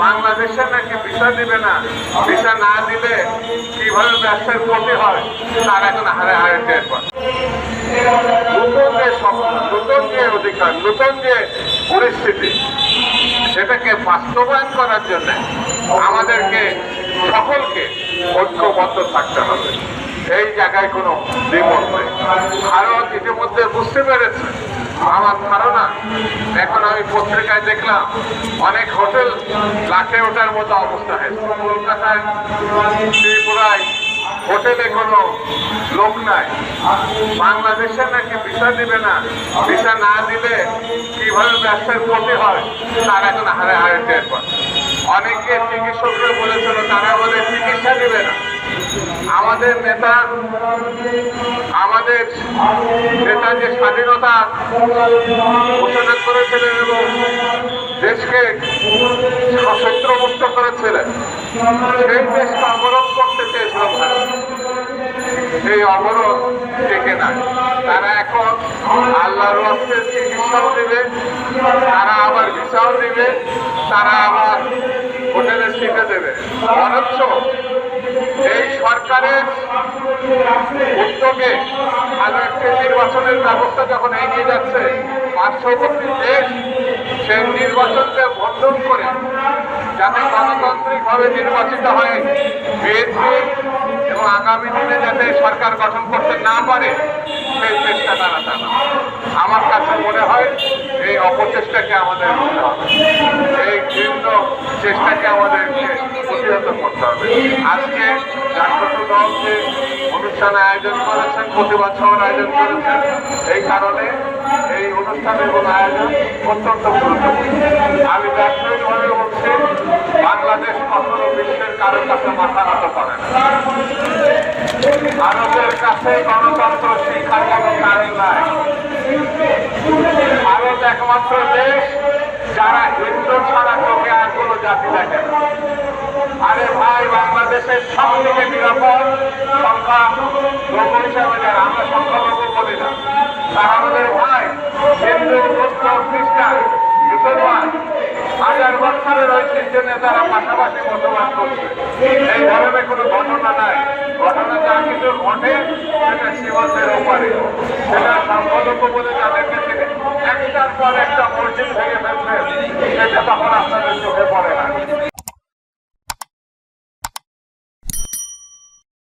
বাংলাদেশে নাকি ভিসা দিবে না, ভিসা না দিলে কিভাবে ব্যবসার ক্ষতি হয় তার এখন হারে হারে টের পায়। নতুন যে স্বপ্ন, নতুন যে অধিকার, নতুন যে পরিস্থিতি, সেটাকে বাস্তবায়ন করার জন্য আমাদেরকে সকলকে ঐক্যবদ্ধ থাকতে হবে। এই জায়গায় কোনো দ্বিমত নেই। ভারত ইতিমধ্যে বুঝতে পেরেছে। আমার ধারণা, এখন আমি পত্রিকায় দেখলাম অনেক হোটেল লাখে ওঠার মতো অবস্থা হয়েছে। কলকাতায়, ত্রিপুরায় হোটেলে কোনো লোক নাই। বাংলাদেশে নাকি ভিসা দিবে না, ভিসা না দিলে কিভাবে ব্যবসার ক্ষতি হয় তার এখন হারে হারে টের পায়। অনেকে চিকিৎসকরা বলেছিল তারা আমাদের চিকিৎসা দিবে না। আমাদের নেতা যে স্বাধীনতা ঘোষণা করেছিলেন এবং দেশকে শত্রুমুক্ত করেছিলেন, সেই দেশকে অবরোধ করতে চেয়েছিল ভারত। সেই অবরোধ টেকে নাই। তারা এখন আল্লাহর রাস্তে চিকিৎসাও দিবে, তারা আবার ভিসাও দিবে, তারা আবার হোটেলের সিটে দেবে। অথচ এই সরকারের উদ্যোগে আরো একটি নির্বাচনের ব্যবস্থা যখন এগিয়ে যাচ্ছে, পার্শ্ববর্তী দেশ সেই নির্বাচনকে বন্ধন করে যাতে গণতান্ত্রিকভাবে নির্বাচিত হয় বিএনপি এবং আগামী দিনে যাতে সরকার গঠন করতে না পারে সেই চেষ্টা তারা চালায়। আমার কাছে মনে হয় এই অপচেষ্টাকে আমাদের করতে হবে, এই ঘৃণ্য চেষ্টাকে আমাদেরকে প্রতিহত করতে হবে। আজকে জাগ্রত দল যে অনুষ্ঠান আয়োজন করেছেন, প্রতিবাদ সভার আয়োজন করেছেন, এই কারণে এই অনুষ্ঠান এবং আয়োজন অত্যন্ত গুরুত্বপূর্ণ। আমি ব্যক্তিগতভাবে বলছি, বাংলাদেশ কখনো বিশ্বের কারোর কাছে মাথা নত করে না। ভারতের কাছে গণতন্ত্র শিক্ষার কোনো কারণ নাই। ভারত একমাত্র দেশ যারা হিন্দু ছাড়া চোখে আর কোনো জাতি দেখে না। আরে ভাই, বাংলাদেশের সব থেকে নিরাপদ সংখ্যা লঘু হিসাবে যারা, আমরা সংখ্যালঘু বলি না, তারা আমাদের ভাই। হিন্দু, মুসলিম, খ্রিস্টান, মুসলমান 1000 বছরের ঐতিহ্যে তারা পাশাপাশি বসবাস করছে। এই ধরনের কোনো ঘটনা নাই। ঘটনা যা কিছু ঘটে সেটা সীমান্তের ওপারে, সেটা সংখ্যালঘু বলে যাদেরকে একটার পর একটা মসজিদ ভেঙে ফেলছে, সেটা তখন আপনাদের চোখে পড়ে।